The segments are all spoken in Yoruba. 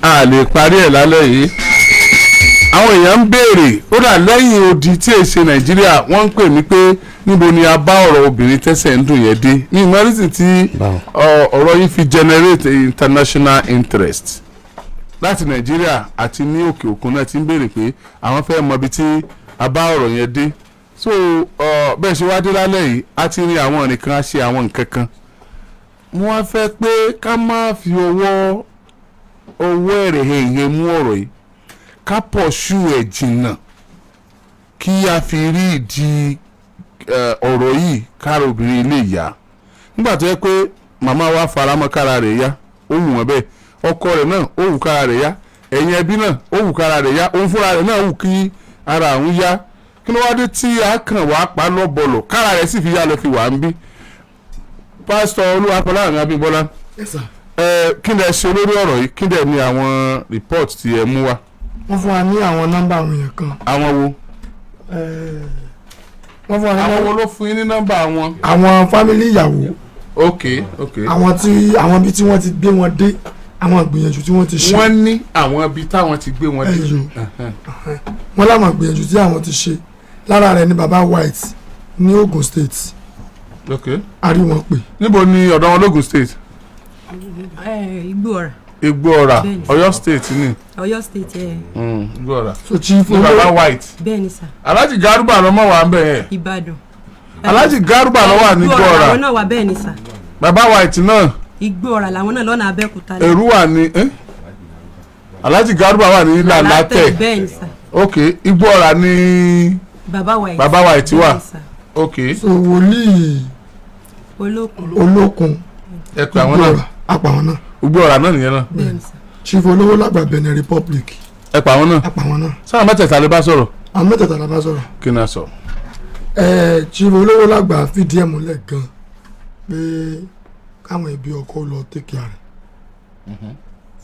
a lè parí ẹ̀ lálẹ́ yìí. Àwọn èèyàn ń béèrè ó dà lẹ́yìn odi tí èsè Nàìjíríà wọ́n ń pè mí pé níbo ni a bá ọ̀rọ̀ obìnrin tẹ́sẹ̀ ń dùn yẹn dé ní ìmọ̀rìsì tí ọ̀rọ̀ yìí fi generate international interest láti Nàìjíríà àti ní òkè òkun náà ti ń béèrè pé àwọn fẹ́ mọ ibi tí a bá ọ̀rọ̀ yẹn dé. So bẹ́ẹ̀ ṣe wá dé lálẹ́ yìí a ti rí àwọn nìkan ṣe àwọn nǹkan kan. Mo wá fẹ́ pé ká má fi owó ẹ̀rẹ̀ hẹ̀yẹ mú ọ̀rọ̀ yìí ká pọ̀ ṣú ẹ̀ jìnnà kí a fi rí ìdí ọ̀rọ̀ yìí kára obìnrin ilé ìyá nígbà tó yẹ pé màmá wa faramọ́ kára rẹ̀ yá ó wù wọ́n bẹ́ẹ̀ ọkọ rẹ̀ náà ó wù kára rẹ̀ yá ẹ̀yìn ẹbí náà ó wù kára rẹ̀ yá òun fúnra rẹ̀ náà wù kí ara àwọn yá kí ló wá dé tí a kàn wá pa lọ́bọ̀lọ̀ kára rẹ̀ sì fi yá lọ fi wà ń bí. Pásítọ̀ Olúwapọ̀lá àwọn Abímbọ́lá kí ni ẹ ṣe lórí ọ̀rọ̀ yìí kí ni ẹ ní àwọn report tí ẹ mú wá. Wọ́n fún wa ní àwọn nọ́mbà àwọn èèyàn kan. Àwọn wo? Wọ́n fún wa ní àwọn wo ló fún yín ní nọ́mbà wọn. àwọn fámìlì ìyàwó. ok àwọn ibi tí wọ́n ti gbé wọn dé àwọn ìgbìyànjú tí wọ́n ti ṣe. wọ́n ní àwọn ibi táwọn ti gbé wọn dé. wọ́n láwọn ìgbìyànjú tí àwọn ti ṣe lára rẹ̀ ní baba White ní Ogun State. a rí wọn pè. níbo ni ọ̀dọ̀ wọn l'Ogun State? Igbóọrà. Igbóọrà Ọ̀yọ́ State ni. Ọ̀yọ́ State Igbóọrà. So chief baba White. bẹ́ẹ̀ni sà. Alhaji Garuba ló mọ̀ wá ń bẹ̀ yẹn. Ìbàdàn. Alhaji Garuba ló wà ní Igbóọrà. àwọn náà wà bẹ́ẹ̀ni sà. baba White náà. Igbóọrà làwọn náà lọ́nà Abẹ́òkúta. Èrú wà ní Alhaji Garuba wà ní Lálátẹ̀. bẹ́ẹ̀ni sà. ok Igbóọrà ní baba White. baba White wà. ok so wòlíì olókun ẹ pè àwọn náà. apá wọn náà. Igbóọrà náà nìyẹn náà. bẹ́ẹ̀ni sà. chief olówó lágbà Benin Republic. ẹ pa àwọn náà. apá wọn náà. sáà mẹ́tẹ̀ẹ̀ta lè bá sọ̀rọ̀. àwọn mẹ́tẹ̀ẹ̀ta la bá sọ̀rọ̀. kí ni a sọ. chief olówó lágbà fìdí ẹ̀ múlẹ̀ gan pé káwọn ẹbí ọkọ lọ take care rẹ̀.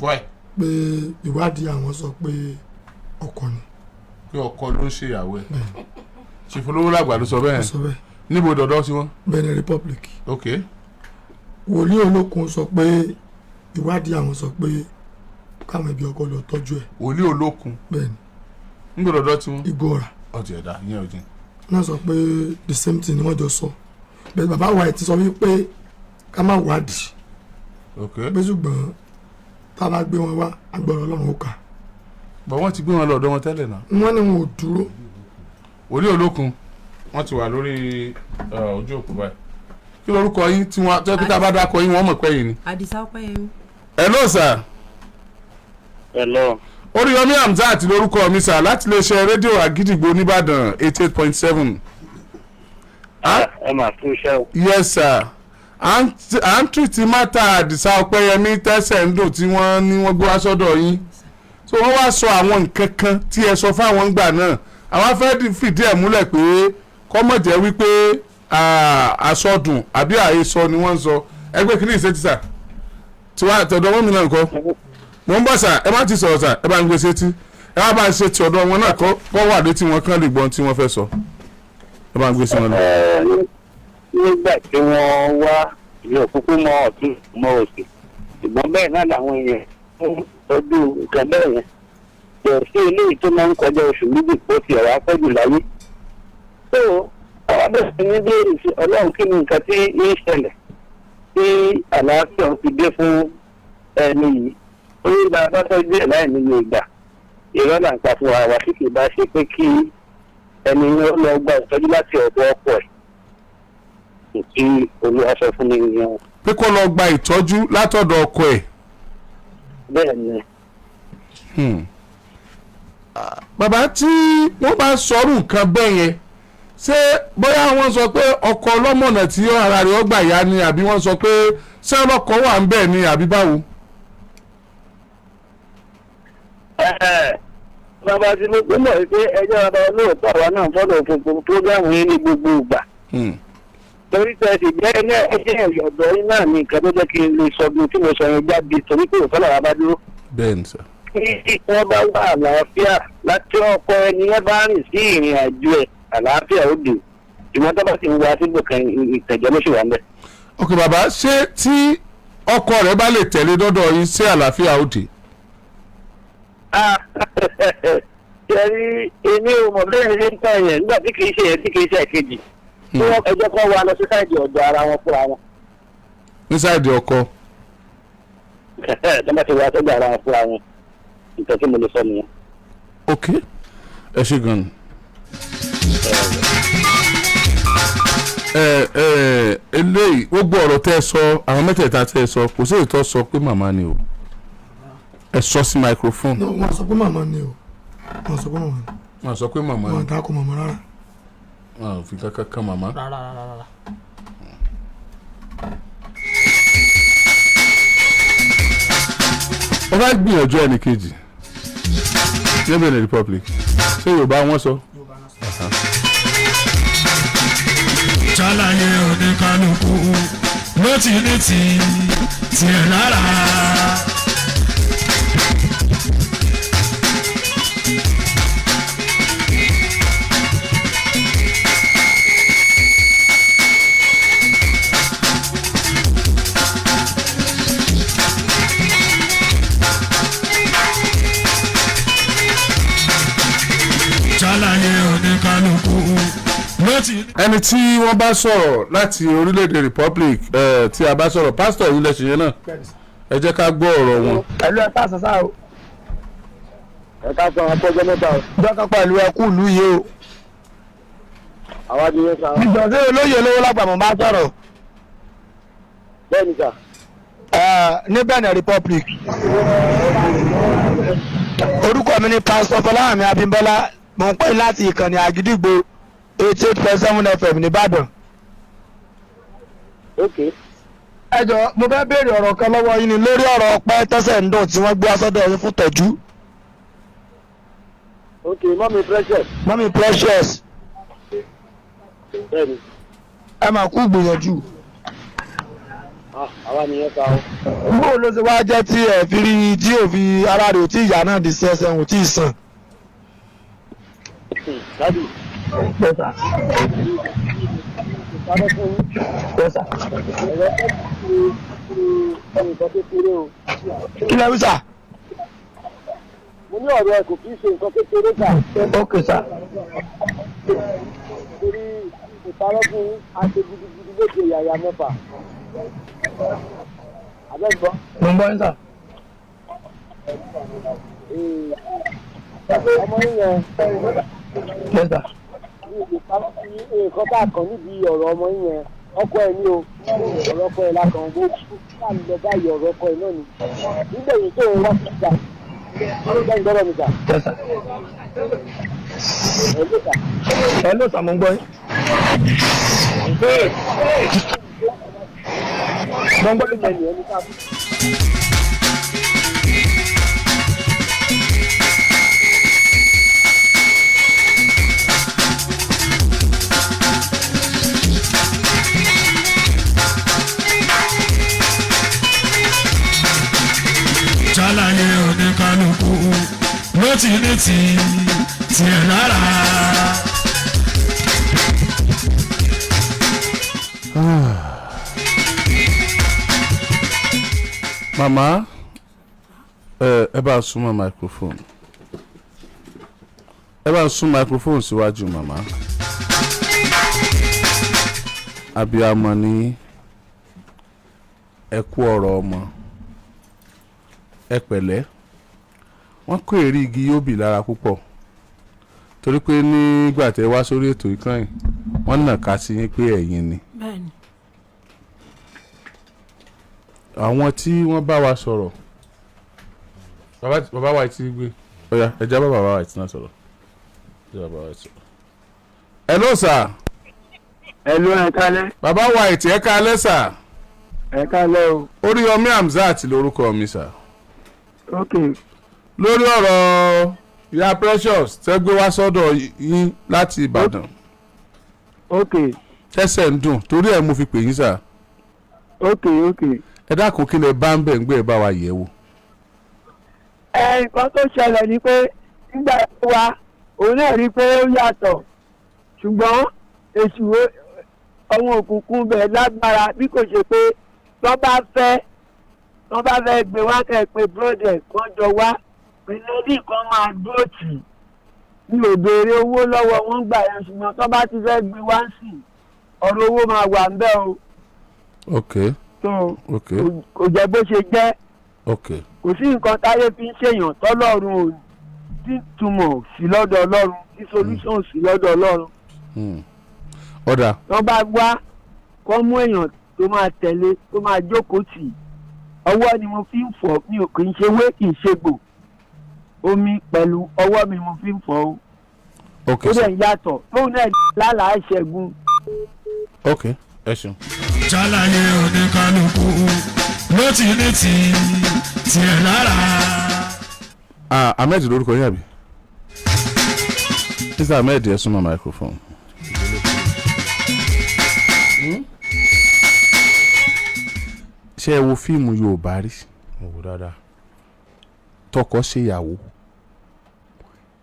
fúwẹ̀. pé ìwádìí àwọn sọ pé ọkọ ni. pé ọkọ ló ń ṣe ìyàwó ẹ̀. chief olówó lágbà ló sọ bẹ́ẹ̀. sọ bẹ́ẹ̀. níbo dọ̀dọ̀ sí wọn. Benin Republic. ok. wòlíì olókun sọ pé ìwádìí àwọn sọ pé káwọn ẹbí ọkọ lọ tọ́jú ẹ̀. wòlíì olókun. bẹ́ẹ̀ni. níbo dọ̀dọ̀ tí wọn. Igbóọrà. ọtí ẹ̀dá ìyẹn ò jìn. náà sọ pé the same thing ni wọ́n jọ sọ bẹ́ẹ̀ bàbá White ti sọ wípé ká má wádìí. ok. pé ṣùgbọ́n tá a bá gbé wọn wá agbára Ọlọ́run ó kà. bọ̀ wọ́n ti gbé wọn lọ́dọ̀ wọn tẹ́lẹ̀ náà. wọ́n ní wọn ò dúró. wòlíì olókun wọ́n ti wà lórí ojú òpó báyìí. kí lorúkọ yín tí wọ́n tẹ́ pété abádàkọ yín wọ́n mọ̀ pé yìí ni. Àdìsá Ọpẹ́yẹmí. hello sir. hello. Oríyọmí Hamzat lórúkọ mi sà láti iléeṣẹ́ rédíò Àgídìgbò nìbàdàn 88.7. ẹ máa tún iṣẹ́ o. yes sir. à ń tìtì mátà Àdìsá Ọpẹ́yẹmí tẹ́sẹ̀ ń dùn tí wọ́n ní wọ́n gbé wá sọ́dọ̀ yín. so wọ́n wá sọ àwọn nǹkan kan tí ẹ sọ fáwọn gbà náà àwọn afẹ́ fìdí ẹ̀ múlẹ̀ pé kọ́mọ̀jẹ́ wípé àsọdùn àbí àhesọ ni wọ́n ń sọ ẹgbẹ́ kìíní ìṣètìsà tí wọ́n àtọ̀dọ̀ wọn mi náà kọ́ mo ń bọ̀ sà ẹ má ti sọ̀rọ̀ sà ẹ bá ń gbé sétí ẹ má bá ń ṣe ti ọ̀dọ̀ wọn náà kọ́ wà létí wọn kán lè gbọ́n tí wọ́n fẹ́ sọ ẹ bá ń gbé sí wọn lọ. nígbà tí wọ́n wá ìlú òkúkú mọ ọ̀tún mọ òsì ṣùgbọ́n bẹ́ẹ̀ náà làwọn èèyàn fún ọdún nǹkan bẹ́ẹ̀ yẹn kò sí eléyìí tó máa ń kọjá oṣù méjì kó ti ọ̀rọ̀ apẹ́jù láyé. tó àwọn abẹ́sẹ̀ ní béèrè sí Ọlọ́run kí ni nǹkan tí ń ṣẹlẹ̀ tí àlàáfíà ti dé fún ẹni yìí ó ní bá a bá tọ́jú ẹ̀ láì níye ìgbà ìrọ́lá nǹkan fún wa sí kì í bá ṣe pé kí ẹni lọ gba ìtọ́jú láti ọ̀dọ̀ ọkọ ẹ̀ tí Olúwa sọ fún mi yẹn. pé kó lọ gba ìtọ́jú látọ̀dọ̀ ọkọ ẹ̀. bẹ́ẹ̀ ni. bàbá tí wọ́n bá sọ̀rọ̀ nǹkan bẹ́ẹ̀ yẹn ṣé bóyá wọ́n sọ pé ọkọ ọlọ́mọ̀nà tí ara rẹ̀ ọgbà yá ni àbí wọ́n sọ pé ṣé ọlọ́kọ wà ń bẹ̀ ni àbí báwo. bàbá tí mo gbọ́dọ̀ wípé ẹjọ́ bàbá olóòótọ́ àwa náà fọ́dọ̀ fún prógámù yín ní gbogbo ìgbà. torí tẹ́ ẹ sì jẹ́ ẹjẹ́ ọ̀dọ́ yín náà ní nǹkan tó jẹ́ kí n lè sọ bí tí mo sọ yẹn jáde torí pé òfin làwọn bá dúró. bẹ́ẹ̀ni sọ. kí wọ́n bá wà àlàáfíà láti ọkọ ẹni yẹn bá rìn sí ìrìn àjò ẹ̀ àlàáfíà ó dé ìwọ́n tó bá ti ń wá síbò kan ìtẹ̀jọ́ ló sì wà ń bẹ̀. ok bàbá ṣé tí ọkọ rẹ̀ bá lè tẹ̀lé dọ́dọ̀ yín ṣé àlàáfíà ó dé. Ṣẹ̀rí èmi ò mọ̀ bẹ́ẹ̀ ṣe ń tàn yẹn nígbà tí kìí ṣe yẹn tí kìí ṣe ẹ̀kejì. Tí wọ́n ẹjọ́ kan wá lọ sí sáìdì ọ̀dọ̀ ara wọn fúnra wọn. ní sáìdì ọkọ. Tó bá ti wá sọ́dọ̀ ara wọn fúnra wọn. Nǹkan tí mo lè sọ nìyẹn. ok ẹ ṣe gan ni. Eléyìí gbogbo ọ̀rọ̀ tẹ́ ẹ sọ àwọn mẹ́tẹ̀ẹ̀ta tẹ́ ẹ sọ kò sí ètò sọ pé màmá ni o ẹ sọ sí microphone. no wọn sọ pé màmá ni o wọn sọ pé màmá ni. wọn sọ pé màmá ni. wọn dákọ màmá rárá. wọn ò fi kankan kan màmá. rárá. wọ́n bá gbìyànjú ẹnì kejì ní Benin Republic ṣé Yorùbá wọn sọ. ṣàlàyé oníkanukú ló ti ní tiẹ̀ lára. ṣàlàyé oníkanukú ló ti ní. ẹni tí wọ́n bá sọ̀rọ̀ láti orílẹ̀-èdè Republic tí a bá sọ̀rọ̀ pásítọ̀ yìí lẹ́sìn yẹn náà ẹ jẹ́ ká gbọ́ ọ̀rọ̀ wọn. pẹ̀lú ẹ̀ka àṣàṣà o. Ẹ̀ka sọ àwọn akọ́jọ́ mẹ́ta o. dọ́kàn pẹ̀lú ẹkú ìlú yìí o. Àwa ti yẹ sá. ìjọsí olóyè olówó lápapọ̀ máa sọ̀rọ̀. Bẹ́ẹ̀ni sà. Ní Benin Republic. orúkọ mi ni pásítọ̀ Fọláhàmì Abímbọ́lá mò ń pè láti ìkànnì Àgídìgbò 88.7 FM nìbàdàn. Ok. ẹ jọ̀ọ́ mo fẹ́ béèrè ọ̀rọ̀ kan lọ́wọ́ yín ni lórí ọ̀rọ̀ ọpẹ́ tẹ́sẹ̀ ń dùn tí wọ́n gbé aṣọ́dọ̀ yín fún tọ́jú. Ok, mọ́mí Precious. mọ́mí Precious Bẹ́ẹ̀ni. ẹ máa kú gbìyànjú. Àwa nìyẹn sá o. bó ló ṣe wá jẹ́ tí ẹ fi rí tí ò fi ara rẹ̀ ò tí ìyá náà di sí ẹsẹ̀ ò tí ì sàn. Dádì. Bẹ́sà. Ìpàdé fún yín. Bẹ́sà. Ẹ̀rọ nǹkan kékeré o. Kí lẹ́ wí sà? Mo ní ọ̀rọ̀ ẹ̀ kò kí í ṣe nǹkan kékeré sà. Ok sà. Torí ìparọ́ fún yín a ṣe gidigidi lóde yàyà mẹ́fà. Abẹ́gbọ́. Mo ń bọ́ yín sà. Ọmọ yín yẹn. Bẹ́sà. Nǹkan tá a kàn níbi ọ̀rọ̀ ọmọ yín yẹn ọkọ ẹ̀ ní o ọ̀rọ̀ ọkọ ẹ̀ lákàn gbó láàmì lọ báyìí ọ̀rọ̀ ọkọ ẹ̀ náà ni nígbà yìí tó ń wá sí ìgbà lẹ́yìn gbọ́dọ̀ mi sà. Bẹ́sà. ẹ ló sà. Ẹ ló sà mo ń gbọ́ yín. Mo ń gbọ́ yín. ẹni ẹni ká fún. ṣàlàyé oníkanukú ló ti ní tiẹ̀ lára. màmá ẹ bá súnmọ́ microphone ẹ bá sún microphone síwájú màmá. abiyamọ ní ẹ kú ọ̀rọ̀ ọmọ ẹ pẹ̀lẹ́ wọ́n kó èrè igi yóò bì lára púpọ̀ torí pé nígbà tẹ́ wá sórí ètò ìkànnì wọ́n nàka sí yín pé ẹ̀yin ni. bẹ́ẹ̀ni. àwọn tí wọ́n bá wa sọ̀rọ̀ bàbá wa ti gbé ọ̀ya ẹ̀jẹ̀ bàbá wa ti náà sọ̀rọ̀ hello sir. hello ẹ kálẹ́. bàbá wa ètì ẹ kálẹ́ sir. ẹ kálẹ́ o. Oríyọmí Hamzat lórúkọ mi sir. ok. lórí ọ̀rọ̀ ya Precious tẹ́ gbé wá sọ́dọ̀ yín láti Ìbàdàn. ok. tẹ́sẹ̀ ń dùn torí ẹ̀ mo fi pè yín sir. ok ok. ẹ dákun kí lẹ bá ń bẹ̀ ń gbé ẹ bá wa yẹ̀ wò. nǹkan tó ṣẹlẹ̀ ni pé nígbà tó wá òun náà rí i pé ó yàtọ̀ ṣùgbọ́n èṣù ọmọ òkùnkùn bẹ̀ lágbára bí kò ṣe pé wọ́n bá fẹ́ gbé wá kẹ́ pé brọ́dẹ̀ kan jọ wá lady kan máa dúró tì ní òbèrè owó lọ́wọ́ wọn gbà yẹn ṣùgbọ́n tó bá ti fẹ́ gbé wá sí ọ̀rọ̀ owó máa wà ń bẹ́ o. ok tó ok kò jẹ́ bó ṣe jẹ́ ok kò sí nǹkan táyé fi ń ṣèyàn tọ́lọ́run ò tí túmọ̀ sí lọ́dọ̀ ọlọ́run tí solution sí lọ́dọ̀ ọlọ́run. ọ̀dà. wọ́n bá wá kọ́ mú èèyàn tó máa tẹ̀lé tó máa jókòó tì ọwọ́ ni mo fi ń fọ̀ mi ò kì í ṣe wé kì í ṣe gbò omi pẹ̀lú ọwọ́ mi mo fi ń fọ̀ o. ok ó dẹ̀ ń yàtọ̀ tóun náà lálàá ṣẹ́gun. ok ẹ ṣeun. jálàyé oníkálukú ló ti ní tiẹ̀ lára. Ahmed lórúkọ yín àbí. Mr. Ahmed ẹ súnmọ́ microphone. ṣé ẹ wo fíìmù Yorùbá rí? mo wò dáadáa. tọkọ ṣèyàwó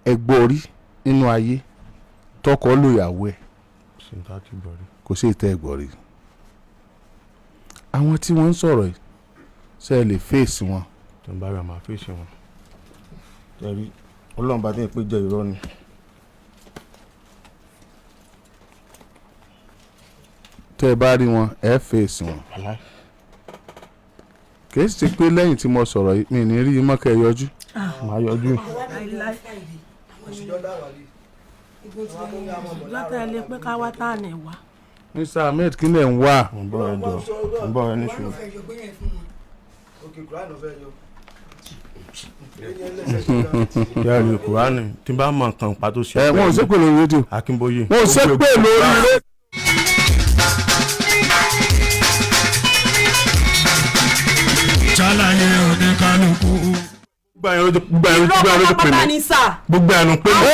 ẹ gbọ́ rí nínú ayé tọkọ lòyàwó ẹ kò sí ìtẹ́ ẹ̀gbọ́n rí. àwọn tí wọ́n ń sọ̀rọ̀ yìí ṣe é lè fèsì wọn. tó ń bá rà máa fèsì wọn. tẹ̀rí ọlọ́run bá dé pé jẹ́ irọ́ ni. tẹ́ ẹ bá rí wọn ẹ fèsì wọn. kì í ṣe pé lẹ́yìn tí mo sọ̀rọ̀ yìí mi ní rí mọ́kẹ́ yọjú. máa yọjú. látàlẹ́ pé ká wá tá à ní wá. Mr. Ahmed kí lẹ̀ ń wá. ń bọ̀ ẹjọ́ ń bọ̀ ẹni ṣù. yàrá Kùránì tí n bá mọ nǹkan pàtó ṣe. wọn ò ṣépè lórí rédíò. Akínbóyè. wọn ò ṣépè lórí rédíò. jálàyé oníkálukú. gbogbo ẹnu pè mí. gbogbo ẹnu pè mí.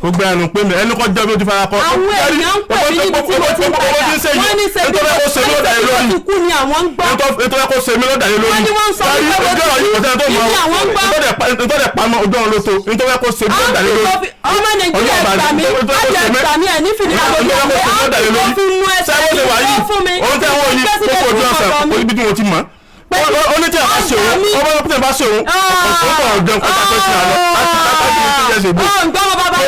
gbogbo ẹnu pé mi ẹni kọ́ jẹ́ bí o ti fara kọ́. àwọn èèyàn ń pè mí níbi tí mo ti ń tajà wọ́n ní ṣe bí wọ́n ti kú ni àwọn ń gbọ́. ètò ẹ̀kọ́ ṣe mi lọ́dà yìí lórí. wọ́n ní wọ́n ń sọ wípé wọ́n ti kú ni àwọn ń gbọ́. ìtọ́jà pamọ́ ojú ọ̀run ló tó ètò ẹ̀kọ́ ṣe mi lọ́dà yìí lórí. ọmọ Nàìjíríà gbà mí ajẹ́ gbà mí ẹ̀ nífìdí àgbọ̀dọ̀ àwọn fi mú ẹsẹ̀ yìí fún mi. ohun tẹ́ wọ́n yìí kókò ojú ọ̀sẹ̀ oníbi tí mo ti mọ̀ onítẹ̀ bá ṣe òun ọmọ ọkùnrin bá ṣe òun ọ̀pọ̀ ọ̀dọ́ kọ́ta pé sí àlọ́ láti ní tíyẹ̀ ṣe gbé. ọ̀gbọ́n bàbá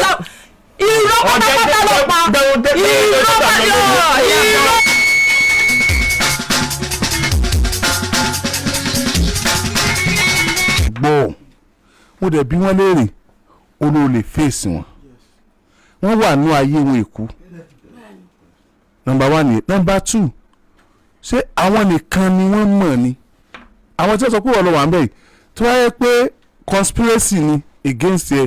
irọ́ pátápátá ló pa irọ́. gbọ́ mo dẹ̀ bí wọ́n léèrè olóòlè fèsì wọn wọ́n wà ní ayé wọn èkú nọ́mbà 1 ni nọ́mbà 2 ṣé àwọn nìkan ni wọ́n mọ̀ ni àwọn tí wọ́n sọ pé wọ́n lọ wà ń bẹ̀ yìí tó wáyé pé conspiracy ni against ẹ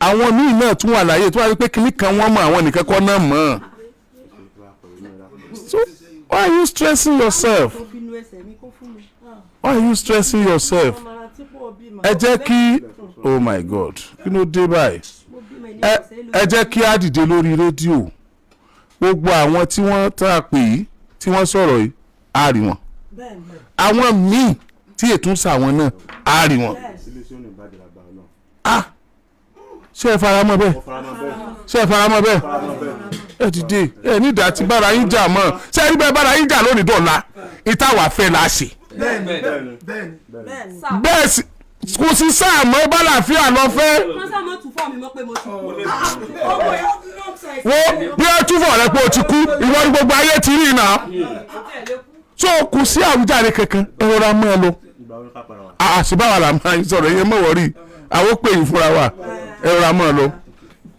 àwọn míì náà tún wà láyé tó wáyé pé kìnnì kan wọ́n mọ̀ àwọn nìkan kọ́ náà mọ̀ so why are you stressing yourself why are you stressing yourself ẹ jẹ́ kí oh my god kí ló dé báyìí ẹ jẹ́ kí á dìde lórí rédíò gbogbo àwọn tí wọ́n tá a pè yìí tí wọ́n sọ̀rọ̀ yìí á rí wọn àwọn míì tí ètò ń sàwọn náà á rí wọn. ṣé ẹ faramọ́ bẹ́ẹ̀ ṣé ẹ faramọ́ bẹ́ẹ̀ ẹ dìde ẹ nídàá tí bára yín jà mọ́ ṣé ẹ rí bẹ́ẹ̀ bára yín jà lónìí dọ̀la ìtawà fẹ́ la ṣe. bẹ́ẹ̀ sì kò sí sáà mọ́ bá làáfíà lọ fẹ́. wo bí ẹ túfọ̀ rẹ pé o ti kú ìwọ ní gbogbo ayé ti rí iná so kò sí àwùjáde kankan ẹ rọra mọ́ ẹ lọ. àṣìbáwa là máa ń sọ̀rọ̀ yẹn mọ̀ wọ́rí àwọn pè yín fúnra wa ẹ rọra mọ́ ẹ lọ.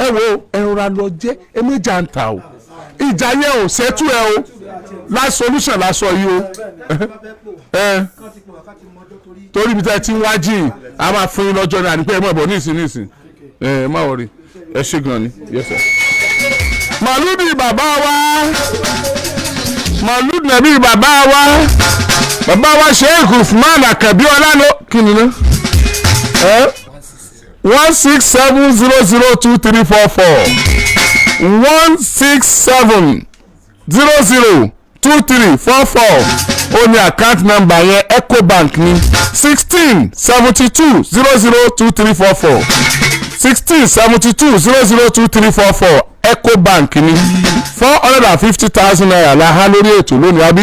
ẹ wo ẹ rọra lọ jẹ́ ẹ méjà ń ta o ìjà yẹn ò ṣẹ́tù ẹ o last solution lásọ yìí o torí ibi tí ẹ ti ń wá jìn a máa fún yín lọ́jọ́ náà ní pé ẹ mọ̀ bọ̀ nísìn ẹ má wọrí ẹ ṣe gan ni yes sir. màlúùdì bàbá wa màlúùdì nàbí bàbá wa Sheikh Usman Akabi Ọlánà kí ni ná 167002344 167002344 ó ní account number yẹn Ecobank ní 1672002344 1672002344 Ecobank ní 450,000 naira la há lórí ètò lónìí àbí.